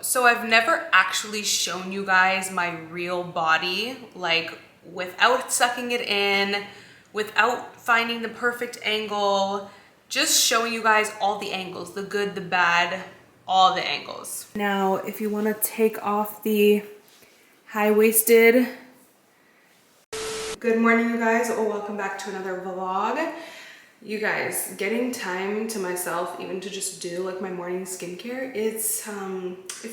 So I've never actually shown you guys my real body, like without sucking it in, without finding the perfect angle, just showing you guys all the angles, the good, the bad, all the angles. Now, if you want to take off the high-waisted. Good morning, you guys. Oh, welcome back to another vlog. You guys, getting time to myself, even to just do like my morning skincare, it's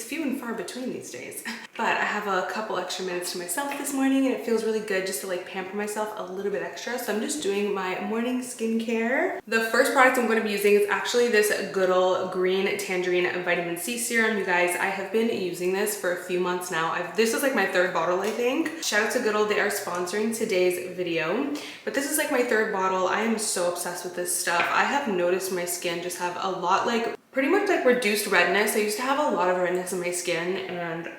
few and far between these days. But I have a couple extra minutes to myself this morning and it feels really good just to like pamper myself a little bit extra. So I'm just doing my morning skincare. The first product I'm going to be using is actually this good old green tangerine vitamin C serum. You guys, I have been using this for a few months now. This is like my third bottle, I think. Shout out to Good Old, they are sponsoring today's video. But this is like my third bottle. I am so obsessed with this stuff. I have noticed my skin just have a lot, like pretty much like reduced redness. I used to have a lot of redness in my skin and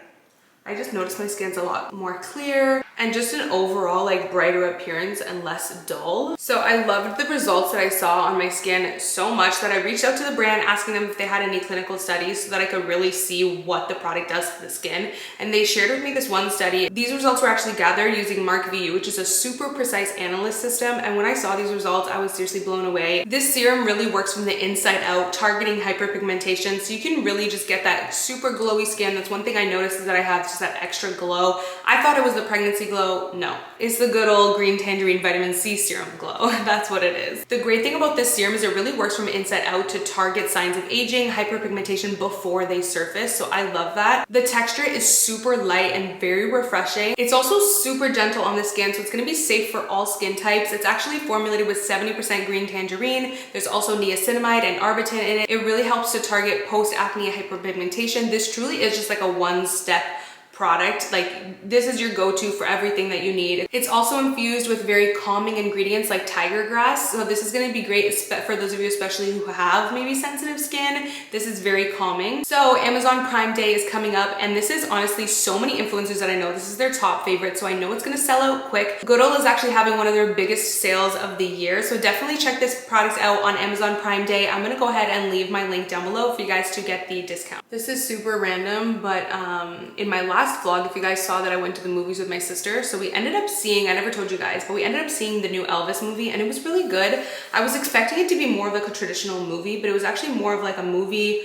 I just noticed my skin's a lot more clear and just an overall like brighter appearance and less dull. So I loved the results that I saw on my skin so much that I reached out to the brand asking them if they had any clinical studies so that I could really see what the product does to the skin. And they shared with me this one study. These results were actually gathered using MarkVU, which is a super precise analyst system. And when I saw these results, I was seriously blown away. This serum really works from the inside out, targeting hyperpigmentation. So you can really just get that super glowy skin. That's one thing I noticed is that I have just that extra glow. I thought it was the pregnancy glow. No, it's the good old green tangerine vitamin C serum glow. That's what it is. The great thing about this serum is it really works from inside out to target signs of aging, hyperpigmentation before they surface. So I love that. The texture is super light and very refreshing. It's also super gentle on the skin, so it's going to be safe for all skin types. It's actually formulated with 70% green tangerine. There's also niacinamide and arbutin in it. It really helps to target post-acne hyperpigmentation. This truly is just like a one-step product. Like this is your go-to for everything that you need. It's also infused with very calming ingredients like tiger grass. So this is going to be great for those of you especially who have maybe sensitive skin. This is very calming. So Amazon Prime Day is coming up and this is honestly so many influencers that I know. This is their top favorite. So I know it's going to sell out quick. Good Old is actually having one of their biggest sales of the year. So definitely check this product out on Amazon Prime Day. I'm going to go ahead and leave my link down below for you guys to get the discount. This is super random, but in my last vlog, if you guys saw that I went to the movies with my sister, so we ended up seeing, I never told you guys, but we ended up seeing the new Elvis movie and it was really good. I was expecting it to be more of like a traditional movie, but it was actually more of like a movie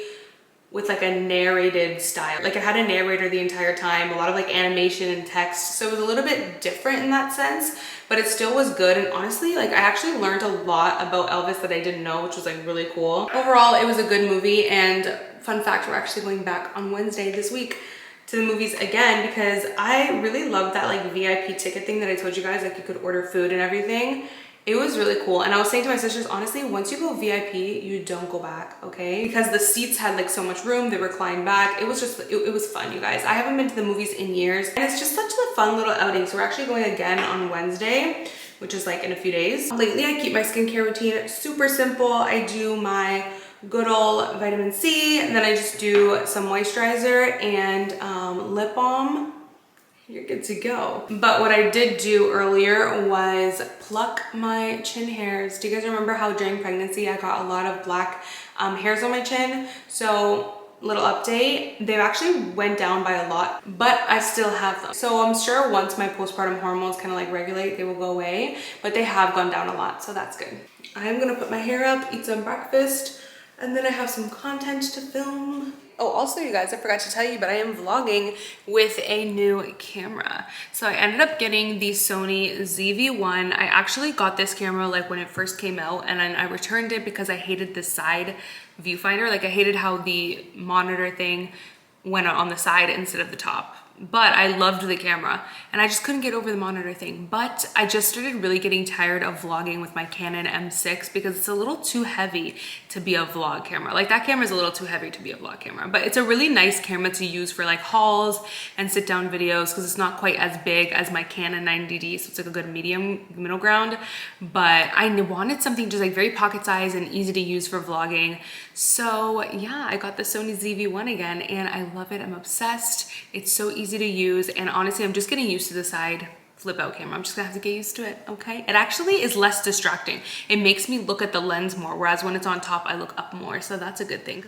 with like a narrated style. Like it had a narrator the entire time, a lot of like animation and text. So it was a little bit different in that sense, but it still was good. And honestly, like I actually learned a lot about Elvis that I didn't know, which was like really cool. Overall, it was a good movie. And fun fact, we're actually going back on Wednesday this week to the movies again because I really loved that like VIP ticket thing that I told you guys, like you could order food and everything. It was really cool. And I was saying to my sisters, honestly, once you go VIP, you don't go back, okay? Because the seats had like so much room, they reclined back. It was just, it was fun, you guys. I haven't been to the movies in years and it's just such a fun little outing. So we're actually going again on Wednesday, which is like in a few days. Lately, I keep my skincare routine super simple. I do my good old vitamin C, and then I just do some moisturizer and lip balm. You're good to go. But what I did do earlier was pluck my chin hairs. Do you guys remember how during pregnancy I got a lot of black hairs on my chin? So little update, they've actually went down by a lot, but I still have them. So I'm sure once my postpartum hormones kind of like regulate, they will go away, but they have gone down a lot, so that's good. I'm gonna put my hair up, eat some breakfast, and then I have some content to film. Oh, also you guys, I forgot to tell you, but I am vlogging with a new camera. So I ended up getting the Sony ZV-1. I actually got this camera like when it first came out, and then I returned it because I hated the side viewfinder. Like I hated how the monitor thing went on the side instead of the top. But I loved the camera and I just couldn't get over the monitor thing. But I just started really getting tired of vlogging with my Canon M6 because it's a little too heavy to be a vlog camera. Like that camera is a little too heavy to be a vlog camera, but it's a really nice camera to use for like hauls and sit down videos because it's not quite as big as my Canon 90D. So it's like a good middle ground. But I wanted something just like very pocket size and easy to use for vlogging. So yeah, I got the Sony ZV-1 again and I love it. I'm obsessed. It's so easy to use, and honestly I'm just getting used to the side flip out camera. I'm just gonna have to get used to it, okay? It actually is less distracting. It makes me look at the lens more, whereas when it's on top I look up more, so that's a good thing.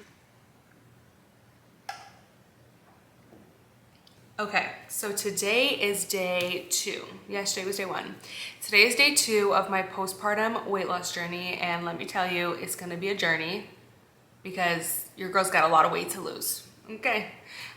Okay, so today is day 2. Yesterday was day 1. Today is day 2 of my postpartum weight loss journey, and let me tell you, it's gonna be a journey because your girl's got a lot of weight to lose. Okay,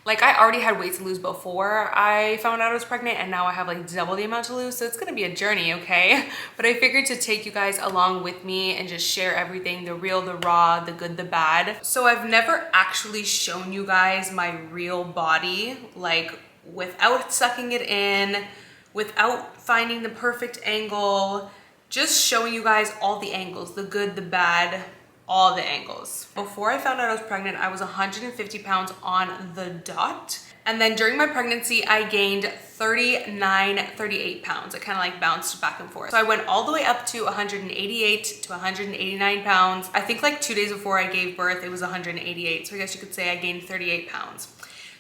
like I already had weight to lose before I found out I was pregnant, and now I have like double the amount to lose, so it's gonna be a journey, okay? But I figured to take you guys along with me and just share everything, the real, the raw, the good, the bad. So I've never actually shown you guys my real body, like without sucking it in, without finding the perfect angle, just showing you guys all the angles, the good, the bad, all the angles. Before I found out I was pregnant, I was 150 pounds on the dot. And then during my pregnancy, I gained 38 pounds. It kind of like bounced back and forth. So I went all the way up to 188 to 189 pounds. I think like 2 days before I gave birth, it was 188. So I guess you could say I gained 38 pounds.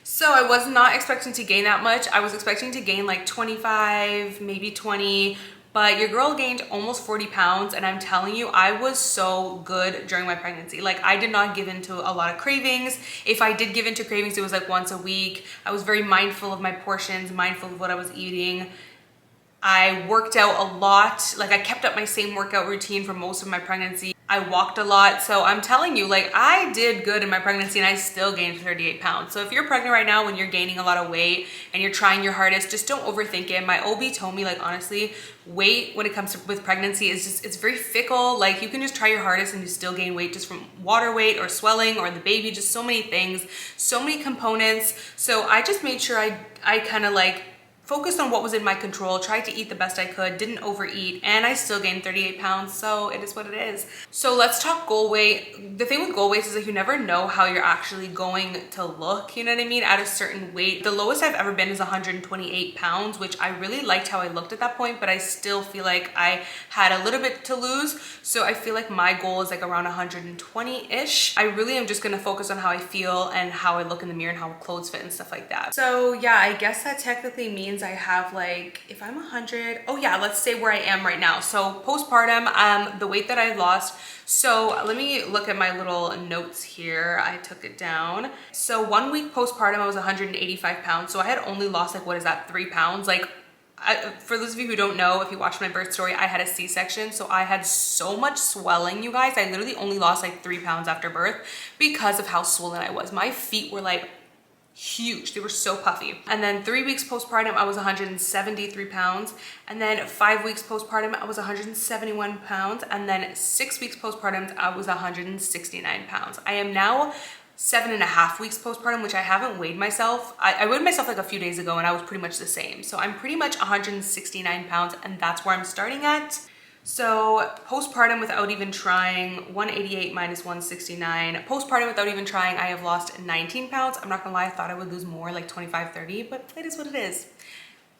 So I was not expecting to gain that much. I was expecting to gain like 25, maybe 20, but your girl gained almost 40 pounds. And I'm telling you, I was so good during my pregnancy. Like I did not give into a lot of cravings. If I did give into cravings, it was like once a week. I was very mindful of my portions, mindful of what I was eating. I worked out a lot. Like I kept up my same workout routine for most of my pregnancy. I walked a lot. So I'm telling you, like I did good in my pregnancy and I still gained 38 pounds. So if you're pregnant right now, when you're gaining a lot of weight and you're trying your hardest, just don't overthink it. My OB told me, like, honestly, weight when it comes to with pregnancy is just, it's very fickle. Like you can just try your hardest and you still gain weight just from water weight or swelling or the baby, just so many things, so many components. So I just made sure I kind of like focused on what was in my control, tried to eat the best I could, didn't overeat, and I still gained 38 pounds, so it is what it is. So let's talk goal weight. The thing with goal weight is like you never know how you're actually going to look, you know what I mean, at a certain weight. The lowest I've ever been is 128 pounds, which I really liked how I looked at that point, but I still feel like I had a little bit to lose, so I feel like my goal is like around 120-ish. I really am just gonna focus on how I feel and how I look in the mirror and how clothes fit and stuff like that. So yeah, I guess that technically means I have like, if I'm 100, oh yeah, let's say where I am right now. So postpartum, the weight that I lost. So let me look at my little notes here. I took it down. So 1 week postpartum, I was 185 pounds. So I had only lost like, what is that, 3 pounds? Like for those of you who don't know, if you watched my birth story, I had a C-section. So I had so much swelling, you guys. I literally only lost like 3 pounds after birth because of how swollen I was. My feet were like huge. They were so puffy. And then 3 weeks postpartum, I was 173 pounds. And then 5 weeks postpartum, I was 171 pounds. And then 6 weeks postpartum, I was 169 pounds. I am now 7.5 weeks postpartum, which I haven't weighed myself. I weighed myself like a few days ago and I was pretty much the same. So I'm pretty much 169 pounds and that's where I'm starting at. So postpartum without even trying, 188 minus 169. Postpartum without even trying, I have lost 19 pounds. I'm not gonna lie, I thought I would lose more, like 25, 30, but it is what it is.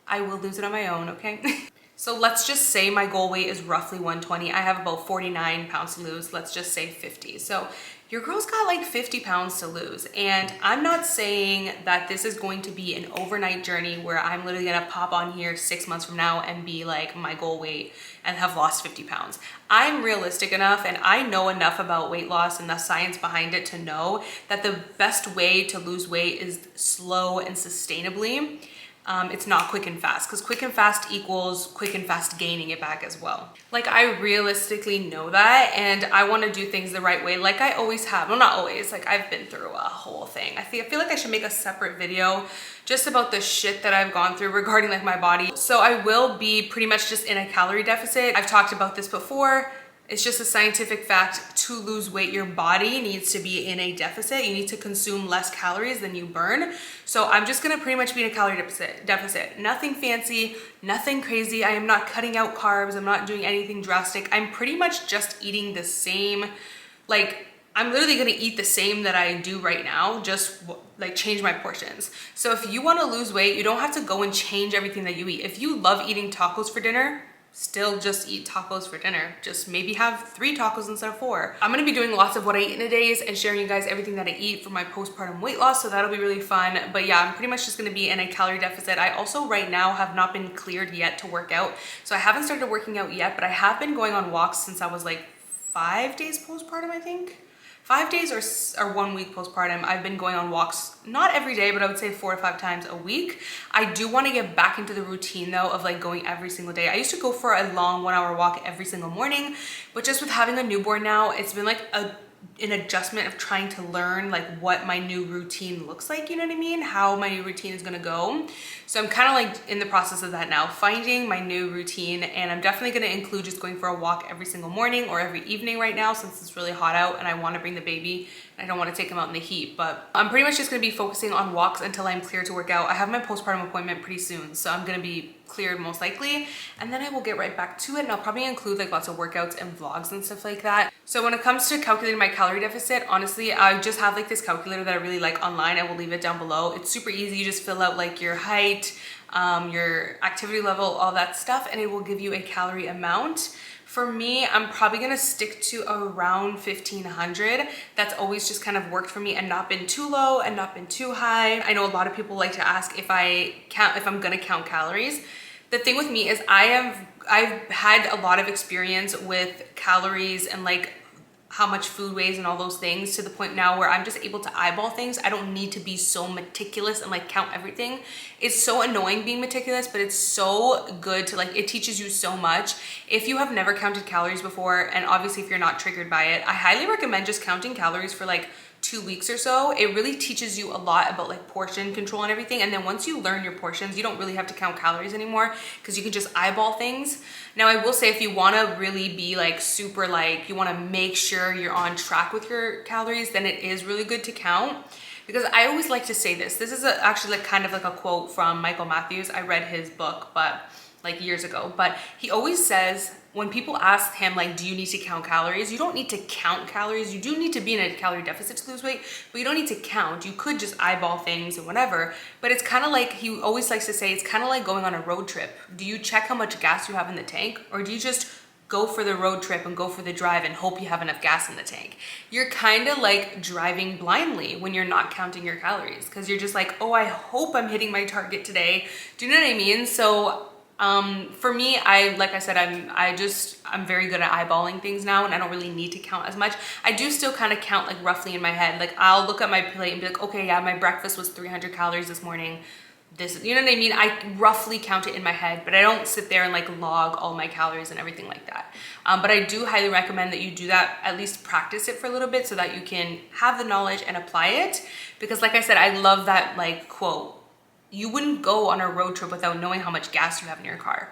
I will lose it on my own, okay? So let's just say my goal weight is roughly 120. I have about 49 pounds to lose. Let's just say 50. So your girl's got like 50 pounds to lose. And I'm not saying that this is going to be an overnight journey where I'm literally gonna pop on here 6 months from now and be like my goal weight and have lost 50 pounds. I'm realistic enough and I know enough about weight loss and the science behind it to know that the best way to lose weight is slow and sustainably. It's not quick and fast, because quick and fast equals quick and fast gaining it back as well. Like I realistically know that and I want to do things the right way like I always have. Well, not always, like I've been through a whole thing. I feel like I should make a separate video just about the shit that I've gone through regarding like my body. So I will be pretty much just in a calorie deficit. I've talked about this before. It's just a scientific fact. To lose weight, your body needs to be in a deficit. You need to consume less calories than you burn. So I'm just gonna pretty much be in a calorie deficit. Nothing fancy, nothing crazy. I am not cutting out carbs. I'm not doing anything drastic. I'm pretty much just eating the same, like I'm literally gonna eat the same that I do right now, just like change my portions. So if you wanna lose weight, you don't have to go and change everything that you eat. If you love eating tacos for dinner, still just eat tacos for dinner. Just maybe have 3 tacos instead of 4. I'm gonna be doing lots of what I eat in a days and sharing you guys everything that I eat for my postpartum weight loss, so that'll be really fun. But yeah, I'm pretty much just gonna be in a calorie deficit. I also right now have not been cleared yet to work out. So I haven't started working out yet, but I have been going on walks since I was like 5 days postpartum, I think. 5 days or 1 week postpartum, I've been going on walks, not every day, but I would say 4 to 5 times a week. I do want to get back into the routine though of like going every single day. I used to go for a long 1 hour walk every single morning, but just with having a newborn now, it's been like an adjustment of trying to learn like what my new routine looks like, you know what I mean? How my new routine is gonna go. So I'm kind of like in the process of that now, finding my new routine, and I'm definitely gonna include just going for a walk every single morning or every evening right now since it's really hot out and I wanna bring the baby and I don't wanna take him out in the heat. But I'm pretty much just gonna be focusing on walks until I'm clear to work out. I have my postpartum appointment pretty soon, so I'm gonna be cleared most likely, and then I will get right back to it, and I'll probably include like lots of workouts and vlogs and stuff like that. So when it comes to calculating my calorie deficit, honestly, I just have like this calculator that I really like online. I will leave it down below. It's super easy. You just fill out like your height, your activity level, all that stuff, and it will give you a calorie amount. For me, I'm probably gonna stick to around 1500. That's always just kind of worked for me and not been too low and not been too high. I know a lot of people like to ask if I'm gonna count calories. The thing with me is I've had a lot of experience with calories and like how much food weighs and all those things, to the point now where I'm just able to eyeball things. I don't need to be so meticulous and like count everything. It's so annoying being meticulous, but it's so good to like, it teaches you so much. If you have never counted calories before, and obviously if you're not triggered by it, I highly recommend just counting calories for like 2 weeks or so. It really teaches you a lot about like portion control and everything. And then once you learn your portions, you don't really have to count calories anymore because you can just eyeball things. Now I will say, if you want to really be like super, like you want to make sure you're on track with your calories, then it is really good to count. Because I always like to say this is actually like kind of like a quote from Michael Matthews. I read his book, but like years ago, but he always says, when people ask him like, do you need to count calories? You don't need to count calories. You do need to be in a calorie deficit to lose weight, but you don't need to count. You could just eyeball things and whatever. But it's kind of like, he always likes to say, it's kind of like going on a road trip. Do you check how much gas you have in the tank, or do you just go for the road trip and go for the drive and hope you have enough gas in the tank? You're kind of like driving blindly when you're not counting your calories, because you're just like, oh, I hope I'm hitting my target today. Do you know what I mean? So for me, like I said, I'm very good at eyeballing things now, and I don't really need to count as much. I do still kind of count like roughly in my head. Like I'll look at my plate and be like, okay, yeah, my breakfast was 300 calories this morning. This, you know what I mean? I roughly count it in my head, but I don't sit there and like log all my calories and everything like that. But I do highly recommend that you do that, at least practice it for a little bit so that you can have the knowledge and apply it. Because like I said, I love that like quote. You wouldn't go on a road trip without knowing how much gas you have in your car.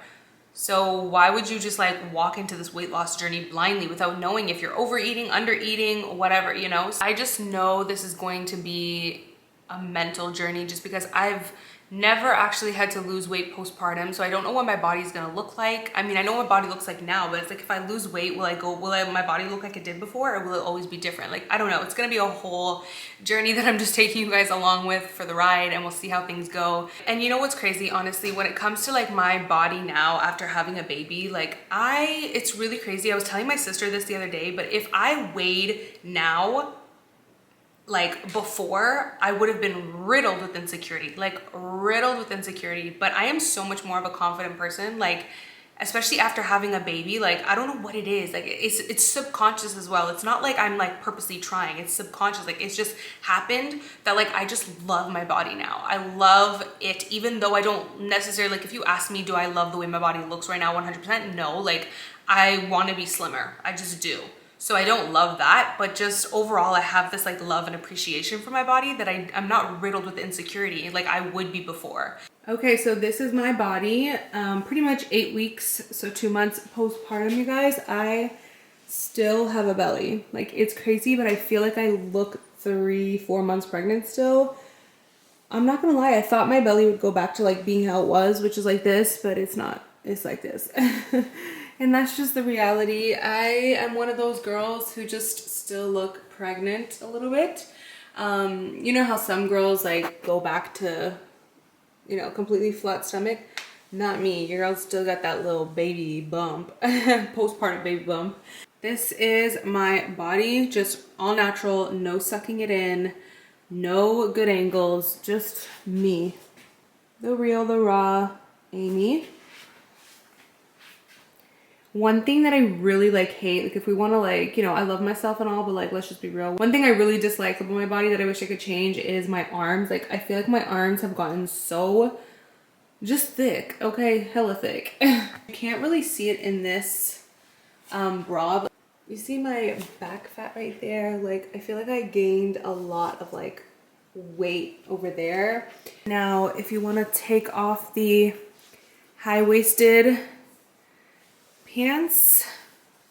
So why would you just like walk into this weight loss journey blindly without knowing if you're overeating, undereating, whatever, you know? I just know this is going to be a mental journey, just because I've never actually had to lose weight postpartum, so I don't know what my body's gonna look like. I mean, I know what my body looks like now, but it's like, if I lose weight, will my body look like it did before, or will it always be different? Like, I don't know. It's gonna be a whole journey that I'm just taking you guys along with for the ride, and we'll see how things go. And you know what's crazy, honestly, when it comes to like my body now after having a baby, like it's really crazy. I was telling my sister this the other day, but if I weighed now, like before, I would have been riddled with insecurity, but I am so much more of a confident person, like especially after having a baby. Like I don't know what it is, like it's subconscious as well. It's not like I'm like purposely trying, it's subconscious. Like it's just happened that like I just love my body now. I love it, even though I don't necessarily, like if you ask me, do I love the way my body looks right now 100%? No, like I want to be slimmer, I just do. So I don't love that, but just overall, I have this like love and appreciation for my body that I'm not riddled with insecurity like I would be before. Okay, so this is my body, pretty much 8 weeks, so 2 months postpartum, you guys. I still have a belly. Like it's crazy, but I feel like I look 3-4 months pregnant still. I'm not gonna lie, I thought my belly would go back to like being how it was, which is like this, but it's not. It's like this. And that's just the reality. I am one of those girls who just still look pregnant a little bit. You know how some girls like go back to, you know, completely flat stomach? Not me. Your girl still got that little baby bump, postpartum baby bump. This is my body, just all natural, no sucking it in, no good angles, just me. The real, the raw Amy. One thing that I really like hate, like if we want to like, you know, I love myself and all, but like let's just be real. One thing I really dislike about my body that I wish I could change is my arms. Like I feel like my arms have gotten so just thick, okay, hella thick. You can't really see it in this bra, but you see my back fat right there? Like I feel like I gained a lot of like weight over there. Now if you want to take off the high-waisted pants,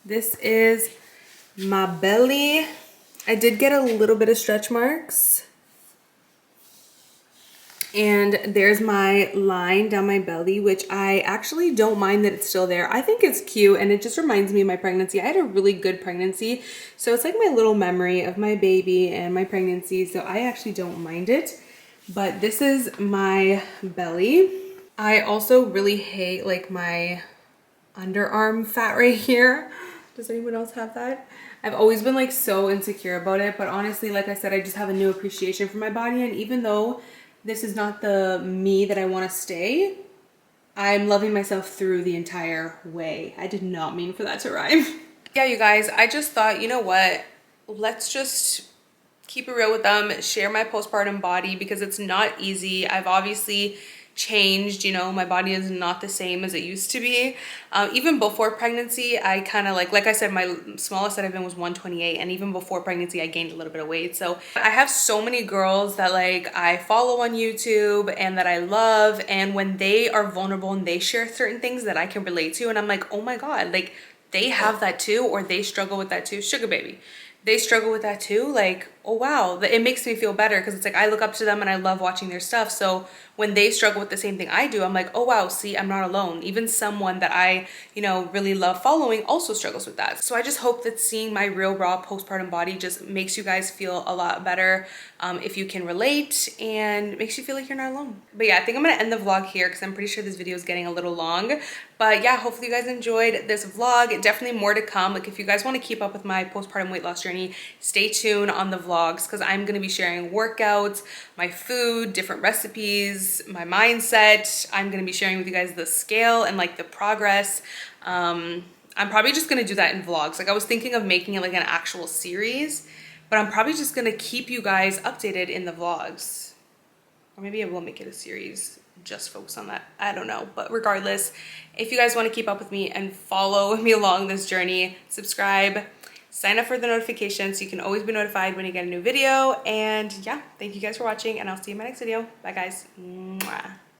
this is my belly. I did get a little bit of stretch marks. And there's my line down my belly, which I actually don't mind that it's still there. I think it's cute and it just reminds me of my pregnancy. I had a really good pregnancy. So it's like my little memory of my baby and my pregnancy. So I actually don't mind it. But this is my belly. I also really hate like my underarm fat right here. Does anyone else have that? I've always been like so insecure about it. But honestly, like I said, I just have a new appreciation for my body. And even though this is not the me that I want to stay, I'm loving myself through the entire way. I did not mean for that to rhyme. Yeah, you guys, I just thought, you know what? Let's just keep it real with them, share my postpartum body because it's not easy. I've obviously changed, you know, my body is not the same as it used to be. Even before pregnancy, I kind of like I said, my smallest that I've been was 128, and even before pregnancy I gained a little bit of weight. So I have so many girls that like I follow on YouTube and that I love, and when they are vulnerable and they share certain things that I can relate to, and I'm like, oh my god, like they have that too, or they struggle with that too. Sugar baby, they struggle with that too. Like, oh wow, it makes me feel better because it's like I look up to them and I love watching their stuff. So when they struggle with the same thing I do, I'm like, oh wow, see, I'm not alone. Even someone that I, you know, really love following also struggles with that. So I just hope that seeing my real raw postpartum body just makes you guys feel a lot better if you can relate, and makes you feel like you're not alone. But yeah, I think I'm gonna end the vlog here because I'm pretty sure this video is getting a little long. But yeah, hopefully you guys enjoyed this vlog. Definitely more to come. Like if you guys want to keep up with my postpartum weight loss journey, stay tuned on the vlogs because I'm gonna be sharing workouts, my food, different recipes, my mindset. I'm gonna be sharing with you guys the scale and like the progress. I'm probably just gonna do that in vlogs. Like I was thinking of making it like an actual series, but I'm probably just gonna keep you guys updated in the vlogs. Or maybe I will make it a series, just focus on that. I don't know, but regardless, if you guys wanna keep up with me and follow me along this journey, subscribe, sign up for the notifications so you can always be notified when you get a new video. And yeah, thank you guys for watching, and I'll see you in my next video. Bye guys. Mwah.